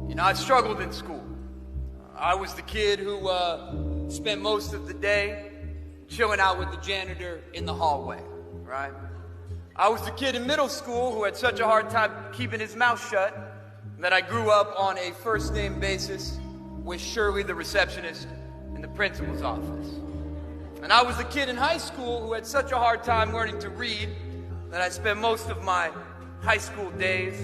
You know, I struggled in school. I was the kid who spent most of the day chilling out with the janitor in the hallway, right? I was the kid in middle school who had such a hard time keeping his mouth shut that I grew up on a first-name basis with Shirley, the receptionist, in the principal's office. And I was the kid in high school who had such a hard time learning to read that I spent most of my high school days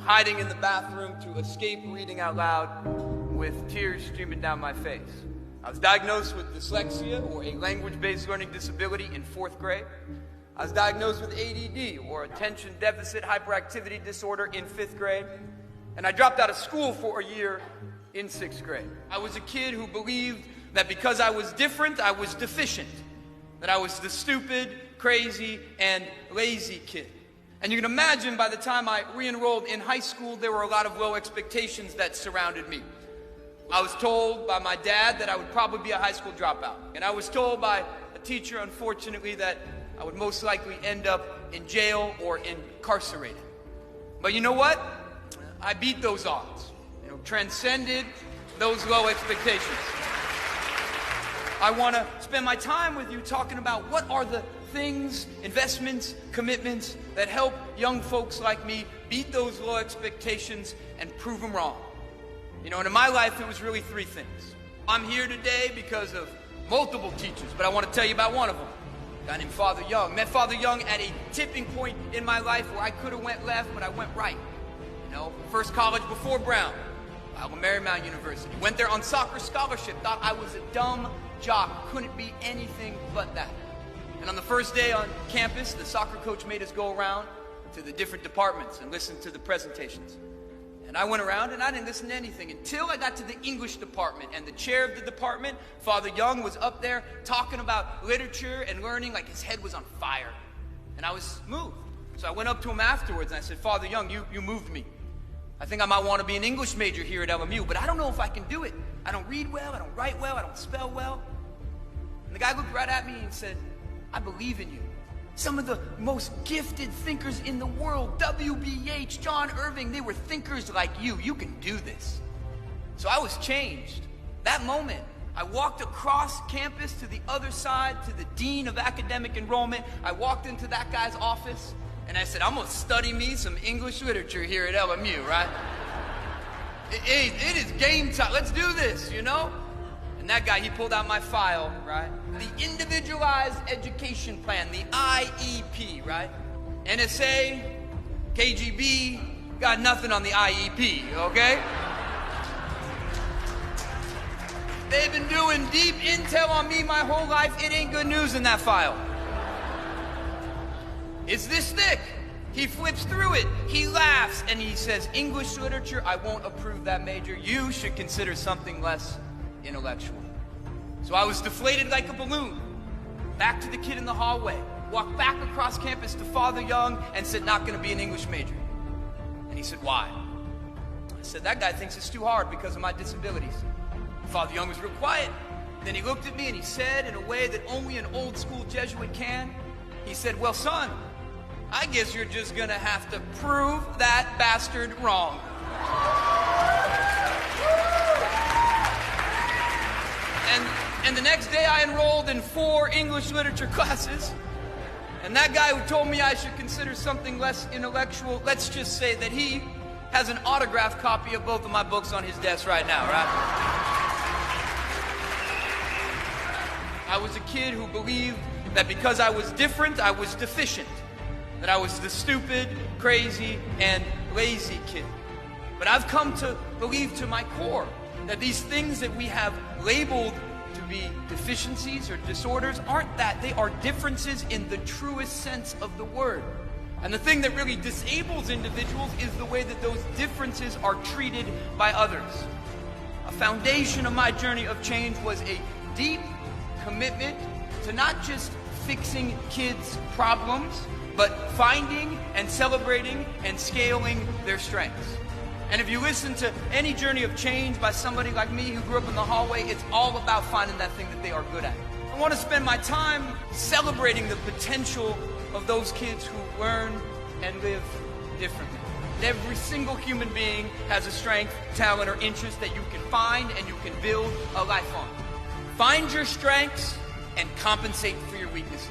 hiding in the bathroom to escape reading out loud with tears streaming down my face. I was diagnosed with dyslexia, or a language-based learning disability, in 4th grade. I was diagnosed with ADD, or attention deficit hyperactivity disorder, in 5th grade. And I dropped out of school for a year in 6th grade. I was a kid who believed that because I was different, I was deficient. That I was the stupid, crazy, and lazy kid. And you can imagine by the time I re-enrolled in high school, there were a lot of low expectations that surrounded me. I was told by my dad that I would probably be a high school dropout. And I was told by a teacher, unfortunately, that I would most likely end up in jail or incarcerated. But you know what? I beat those odds. Transcended those low expectations. I want to spend my time with you talking about what are the things, investments, commitments that help young folks like me beat those low expectations and prove them wrong. And in my life, it was really 3 things. I'm here today because of multiple teachers, but I want to tell you about one of them. A guy named Father Young. Met Father Young at a tipping point in my life where I could have went left, but I went right. First college before Brown, Iowa Marymount University. Went there on soccer scholarship. Thought I was a dumb jock. Couldn't be anything but that. And on the first day on campus, the soccer coach made us go around to the different departments and listen to the presentations. And I went around and I didn't listen to anything until I got to the English department. And the chair of the department, Father Young, was up there talking about literature and learning like his head was on fire. And I was moved. So I went up to him afterwards and I said, Father Young, you moved me. I think I might want to be an English major here at LMU, but I don't know if I can do it. I don't read well, I don't write well, I don't spell well. And the guy looked right at me and said, I believe in you. Some of the most gifted thinkers in the world, W.B.H., John Irving, they were thinkers like you. You can do this. So I was changed. That moment, I walked across campus to the other side, to the dean of academic enrollment. I walked into that guy's office, and I said, I'm going to study me some English literature here at LMU, right? It is game time. Let's do this, And that guy, he pulled out my file, right? The Individualized Education Plan, the IEP, right? NSA, KGB, got nothing on the IEP, okay? They've been doing deep intel on me my whole life. It ain't good news in that file. It's this thick. He flips through it. He laughs and he says, English literature, I won't approve that major. You should consider something less intellectual. So I was deflated like a balloon. Back to the kid in the hallway. Walked back across campus to Father Young and said, not going to be an English major. And he said, why? I said, that guy thinks it's too hard because of my disabilities. Father Young was real quiet. Then he looked at me and he said, in a way that only an old school Jesuit can, he said, well, son, I guess you're just going to have to prove that bastard wrong. And the next day I enrolled in 4 English literature classes. And that guy who told me I should consider something less intellectual, let's just say that he has an autographed copy of both of my books on his desk right now, right? I was a kid who believed that because I was different, I was deficient. That I was the stupid, crazy, and lazy kid. But I've come to believe to my core that these things that we have labeled to be deficiencies or disorders aren't that. They are differences in the truest sense of the word. And the thing that really disables individuals is the way that those differences are treated by others. A foundation of my journey of change was a deep commitment to not just fixing kids' problems, but finding and celebrating and scaling their strengths. And if you listen to any journey of change by somebody like me who grew up in the hallway, it's all about finding that thing that they are good at. I want to spend my time celebrating the potential of those kids who learn and live differently. every single human being has a strength, talent, or interest that you can find and you can build a life on. Find your strengths and compensate for your weaknesses.